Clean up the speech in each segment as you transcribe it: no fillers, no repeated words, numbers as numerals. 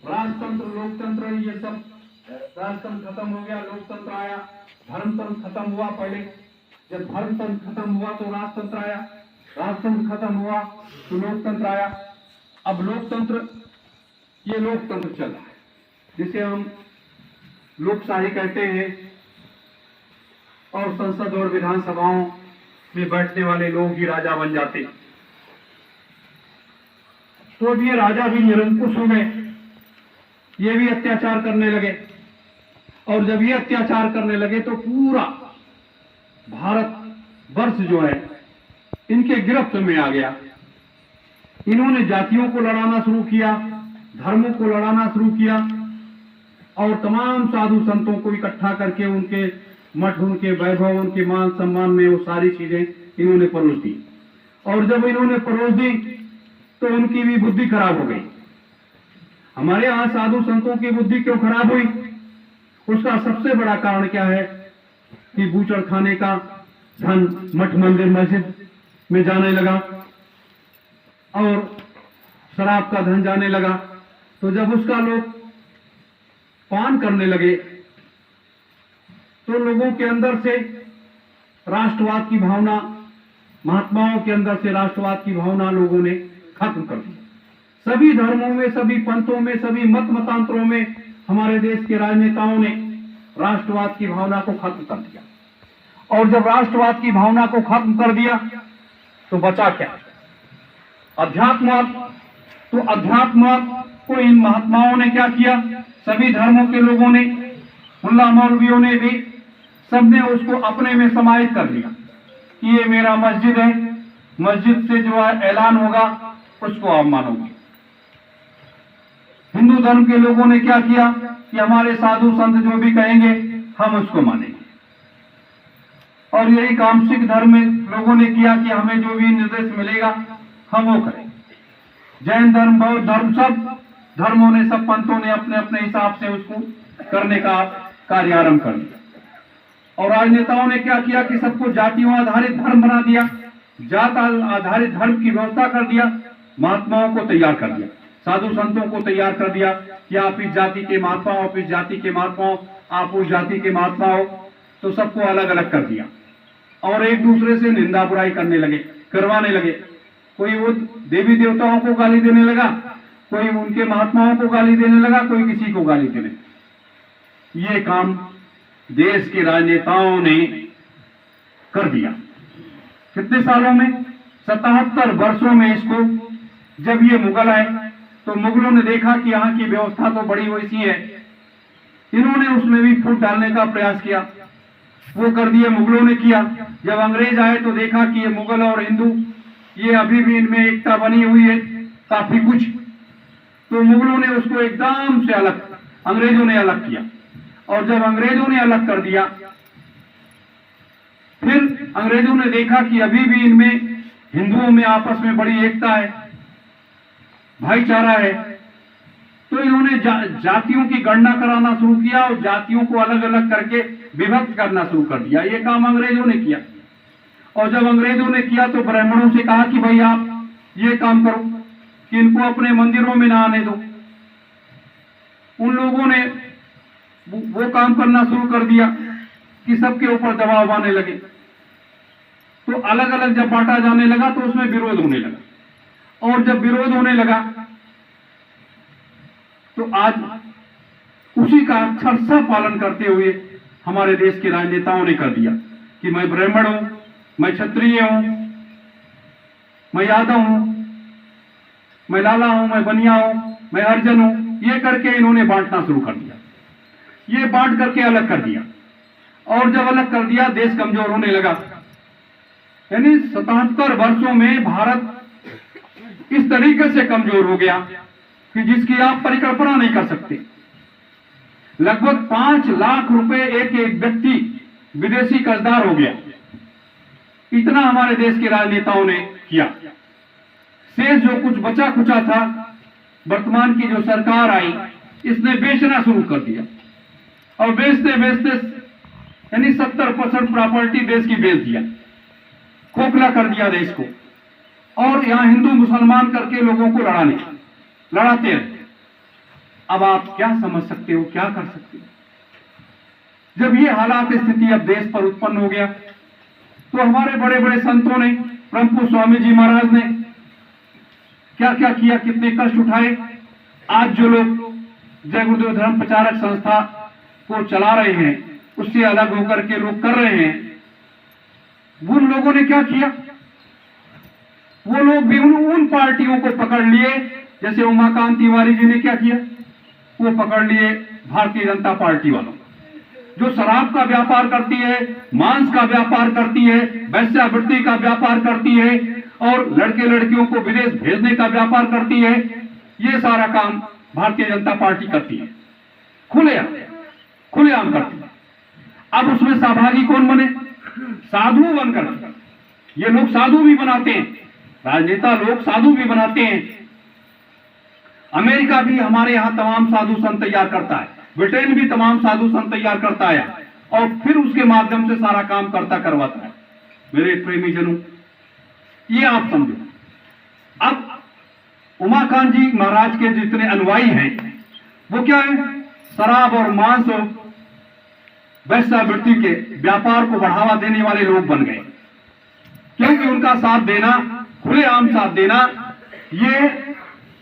राजतंत्र लोकतंत्र ये सब, राजतंत्र खत्म हो गया, लोकतंत्र आया, धर्मतंत्र खत्म हुआ। पहले जब धर्मतंत्र खत्म हुआ तो राजतंत्र आया, राजतंत्र खत्म हुआ तो लोकतंत्र आया। अब लोकतंत्र, ये लोकतंत्र चल रहा है जिसे हम लोकशाही कहते हैं, और संसद और विधानसभाओं में बैठने वाले लोग ही राजा बन जाते। तो अब ये राजा भी निरंकुश हो गए, ये भी अत्याचार करने लगे, और जब ये अत्याचार करने लगे तो पूरा भारत वर्ष जो है इनके गिरफ्त में आ गया। इन्होंने जातियों को लड़ाना शुरू किया, धर्मों को लड़ाना शुरू किया, और तमाम साधु संतों को इकट्ठा करके उनके मठ, उनके वैभव, उनके मान सम्मान में वो सारी चीजें इन्होंने परोस दी। और जब इन्होंने परोस दी तो उनकी भी बुद्धि खराब हो गई। हमारे यहाँ साधु संतों की बुद्धि क्यों खराब हुई? उसका सबसे बड़ा कारण क्या है कि बूचड़ खाने का धन मठ मंदिर मस्जिद में जाने लगा और शराब का धन जाने लगा। तो जब उसका लोग पान करने लगे तो लोगों के अंदर से राष्ट्रवाद की भावना, महात्माओं के अंदर से राष्ट्रवाद की भावना लोगों ने खत्म कर दी। सभी धर्मों में, सभी पंथों में, सभी मत मतांतरों में हमारे देश के राजनेताओं ने राष्ट्रवाद की भावना को खत्म कर दिया। और जब राष्ट्रवाद की भावना को खत्म कर दिया तो बचा क्या? अध्यात्मवाद। तो अध्यात्मवाद को इन महात्माओं ने क्या किया? सभी धर्मों के लोगों ने, मुल्ला मौलवियों ने भी, सबने उसको अपने में समाहित कर लिया कि ये मेरा मस्जिद है, मस्जिद से जो है ऐलान होगा उसको आप मानोगे। हिंदू धर्म के लोगों ने क्या किया कि हमारे साधु संत जो भी कहेंगे हम उसको मानेंगे। और यही काम सिख धर्म में लोगों ने किया कि हमें जो भी निर्देश मिलेगा हम वो करेंगे। जैन धर्म, बौद्ध धर्म, सब धर्मों ने, सब पंथों ने अपने अपने हिसाब से उसको करने का कार्य आरंभ कर दिया। और राजनेताओं ने क्या किया कि सबको जातियों आधारित धर्म बना दिया, जात आधारित धर्म की व्यवस्था कर दिया, महात्माओं को तैयार कर दिया, साधु संतों को तैयार कर दिया कि आप इस जाति के महात्मा हो, आप इस जाति के महात्मा हो, आप उस जाति के महात्मा हो। तो सबको अलग अलग कर दिया और एक दूसरे से निंदा बुराई करने लगे, करवाने लगे। कोई वो देवी देवताओं को गाली देने लगा, कोई उनके महात्माओं को गाली देने लगा, कोई किसी को गाली देने। ये काम देश के राजनेताओं ने कर दिया। कितने सालों में? 77 वर्षों में इसको। जब ये मुगल आए तो मुगलों ने देखा कि यहाँ की व्यवस्था तो बड़ी वैसी है, इन्होंने उसमें भी फूट डालने का प्रयास किया, वो कर दिया, मुगलों ने किया। जब अंग्रेज आए तो देखा कि ये मुगल और हिंदू, ये अभी भी इनमें एकता बनी हुई है काफी कुछ, तो मुगलों ने उसको एकदम से अलग, अंग्रेजों ने अलग किया। और जब अंग्रेजों ने अलग कर दिया, फिर अंग्रेजों ने देखा कि अभी भी इनमें, हिंदुओं में आपस में बड़ी एकता है, भाईचारा है, तो इन्होंने जातियों की गणना कराना शुरू किया और जातियों को अलग अलग करके विभक्त करना शुरू कर दिया। ये काम अंग्रेजों ने किया। और जब अंग्रेजों ने किया तो ब्राह्मणों से कहा कि भाई आप ये काम करो कि इनको अपने मंदिरों में ना आने दो। उन लोगों ने वो काम करना शुरू कर दिया कि सबके ऊपर दबाव आने लगे। तो अलग अलग जब बांटा जाने लगा तो उसमें विरोध होने लगा, और जब विरोध होने लगा तो आज उसी का अक्षरशः पालन करते हुए हमारे देश के राजनेताओं ने कर दिया कि मैं ब्राह्मण हूं, मैं क्षत्रिय हूं, मैं यादव हूं, मैं लाला हूं, मैं बनिया हूं, मैं हरिजन हूं। ये करके इन्होंने बांटना शुरू कर दिया। ये बांट करके अलग कर दिया, और जब अलग कर दिया देश कमजोर होने लगा। यानी 77 वर्षों में भारत इस तरीके से कमजोर हो गया कि जिसकी आप परिकल्पना नहीं कर सकते। लगभग 5 लाख रुपए एक एक व्यक्ति विदेशी कर्जदार हो गया। इतना हमारे देश के राजनेताओं ने किया। शेष जो कुछ बचा खुचा था, वर्तमान की जो सरकार आई, इसने बेचना शुरू कर दिया, और बेचते बेचते यानी 70% प्रॉपर्टी देश की बेच दिया, खोखला कर दिया देश को। और यहाँ हिंदू मुसलमान करके लोगों को लड़ाते रहे। अब आप क्या समझ सकते हो, क्या कर सकते हो? जब ये हालात स्थिति अब देश पर उत्पन्न हो गया तो हमारे बड़े बड़े संतों ने, प्रभु स्वामी जी महाराज ने क्या क्या किया, कितने कष्ट उठाए। आज जो लोग जय गुरुदेव धर्म प्रचारक संस्था को चला रहे हैं, उससे अलग होकर के लोग कर रहे हैं, उन लोगों ने क्या किया? वो लोग भी उन पार्टियों को पकड़ लिए, जैसे उमाकांत तिवारी जी ने क्या किया, वो पकड़ लिए भारतीय जनता पार्टी वालों, जो शराब का व्यापार करती है, मांस का व्यापार करती है, वेश्यावृत्ति का व्यापार करती है और लड़के लड़कियों को विदेश भेजने का व्यापार करती है। ये सारा काम भारतीय जनता पार्टी करती है, खुलेआम करती है। अब उसमें सहभागी कौन बने? साधु बनकर। ये लोग साधु भी बनाते हैं, राजनेता लोग साधु भी बनाते हैं। अमेरिका भी हमारे यहाँ तमाम साधु संत तैयार करता है, ब्रिटेन भी तमाम साधु संत तैयार करता है और फिर उसके माध्यम से सारा काम करवाता है। मेरे प्रेमी जनों, ये आप समझो। अब उमाकांत जी महाराज के जितने अनुयायी हैं वो क्या है? शराब और मांस और वेश्यावृत्ति के व्यापार को बढ़ावा देने वाले लोग बन गए, क्योंकि उनका साथ देना, खुलेआम साथ देना, ये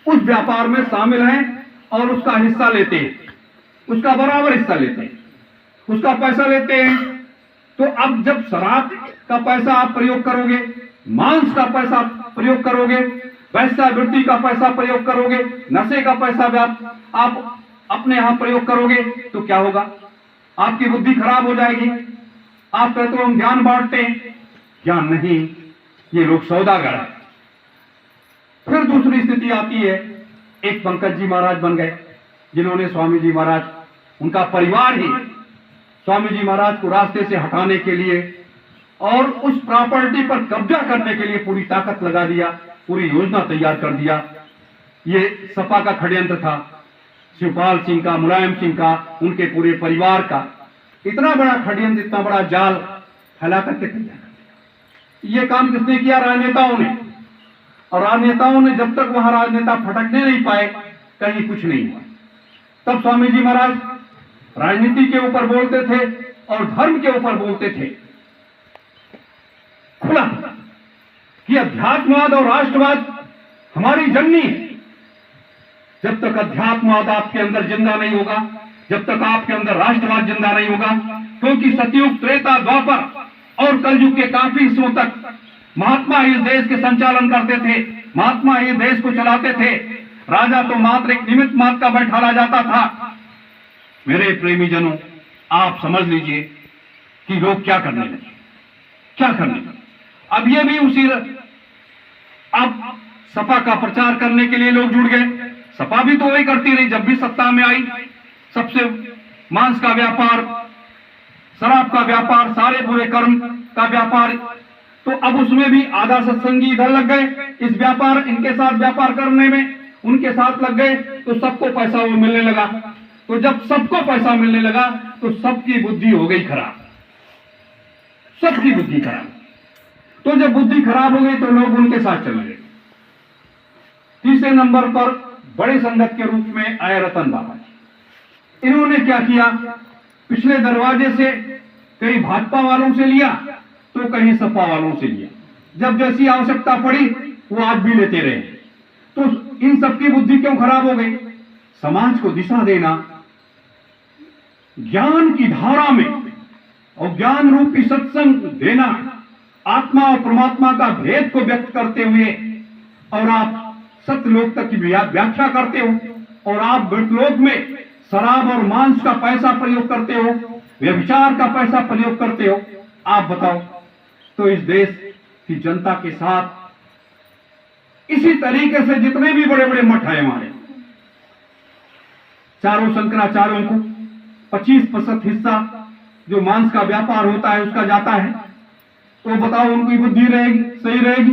उस व्यापार में शामिल हैं और उसका हिस्सा लेते हैं, उसका बराबर हिस्सा लेते हैं, उसका पैसा लेते हैं। तो अब जब शराब का पैसा आप प्रयोग करोगे, मांस का पैसा प्रयोग करोगे, वेश्यावृत्ति का पैसा प्रयोग करोगे, नशे का पैसा आप अपने यहां प्रयोग करोगे, तो क्या होगा? आपकी बुद्धि खराब हो जाएगी। आप कहते हो हम ज्ञान बांटते हैं, ज्ञान नहीं, ये लोग सौदागर हैं। फिर दूसरी स्थिति आती है, एक पंकज जी महाराज बन गए, जिन्होंने स्वामी जी महाराज, उनका परिवार ही स्वामी जी महाराज को रास्ते से हटाने के लिए और उस प्रॉपर्टी पर कब्जा करने के लिए पूरी ताकत लगा दिया, पूरी योजना तैयार कर दिया। ये सपा का षड्यंत्र था, शिवपाल सिंह का, मुलायम सिंह का, उनके पूरे परिवार का इतना बड़ा षड्यंत्र, इतना बड़ा जाल फैला करके तैयार। ये काम किसने किया? राजनेताओं ने। और राजनेताओं ने जब तक वहां राजनेता फटकने नहीं पाए, कहीं कुछ नहीं हुआ। तब स्वामी जी महाराज राजनीति के ऊपर बोलते थे और धर्म के ऊपर बोलते थे खुला कि अध्यात्मवाद और राष्ट्रवाद हमारी जननी है। जब तक अध्यात्मवाद आपके अंदर जिंदा नहीं होगा, जब तक आपके अंदर राष्ट्रवाद जिंदा नहीं होगा, क्योंकि सतयुग, त्रेता, द्वापर और कलयुग के काफी हिस्सों तक महात्मा ही इस देश के संचालन करते थे, महात्मा ही देश को चलाते थे। राजा तो मात्र एक निमित्त मात्र का बैठाला जाता था। मेरे प्रेमी जनों, आप समझ लीजिए कि लोग क्या करने लगे, क्या करने लगे। अब ये भी उसी, अब सपा का प्रचार करने के लिए लोग जुड़ गए। सपा भी तो वही करती रही, जब भी सत्ता में आई, सबसे मांस का व्यापार, शराब का व्यापार, सारे बुरे कर्म का व्यापार। तो अब उसमें भी आधा सत्संगी इधर लग गए, इस व्यापार, इनके साथ व्यापार करने में उनके साथ लग गए, तो सबको पैसा वो मिलने लगा। तो जब सबको पैसा मिलने लगा तो सबकी बुद्धि हो गई खराब, सबकी बुद्धि खराब। तो जब बुद्धि खराब हो गई तो लोग उनके साथ चले गए। तीसरे नंबर पर बड़े संगत के रूप में आए रतन बाबा जी। इन्होंने क्या किया? पिछले दरवाजे से कहीं भाजपा वालों से लिया तो कहीं सपा वालों से लिया। जब जैसी आवश्यकता पड़ी वो आज भी लेते रहे। तो इन सबकी बुद्धि क्यों खराब हो गई? समाज को दिशा देना, ज्ञान की धारा में और ज्ञान रूपी सत्संग देना, आत्मा और परमात्मा का भेद को व्यक्त करते हुए, और आप सत्यलोक तक की व्याख्या करते हो, और आप मृतलोक में शराब और मांस का पैसा प्रयोग करते हो, व्यभिचार का पैसा प्रयोग करते हो। आप बताओ, तो इस देश की जनता के साथ इसी तरीके से जितने भी बड़े बड़े मठ हैं हमारे, चारों शंकराचार्यों को 25% हिस्सा जो मांस का व्यापार होता है उसका जाता है, तो बताओ उनकी बुद्धि रहेगी, सही रहेगी?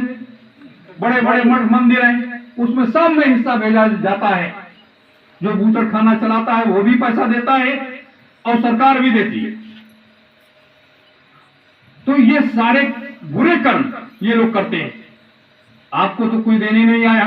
बड़े बड़े मठ मंदिर हैं, उसमें सब में हिस्सा भेजा जाता है। जो बूचड़ खाना चलाता है वो भी पैसा देता है और सरकार भी देती है। तो ये सारे बुरे कर्म ये लोग करते हैं। आपको तो कोई देने नहीं आया,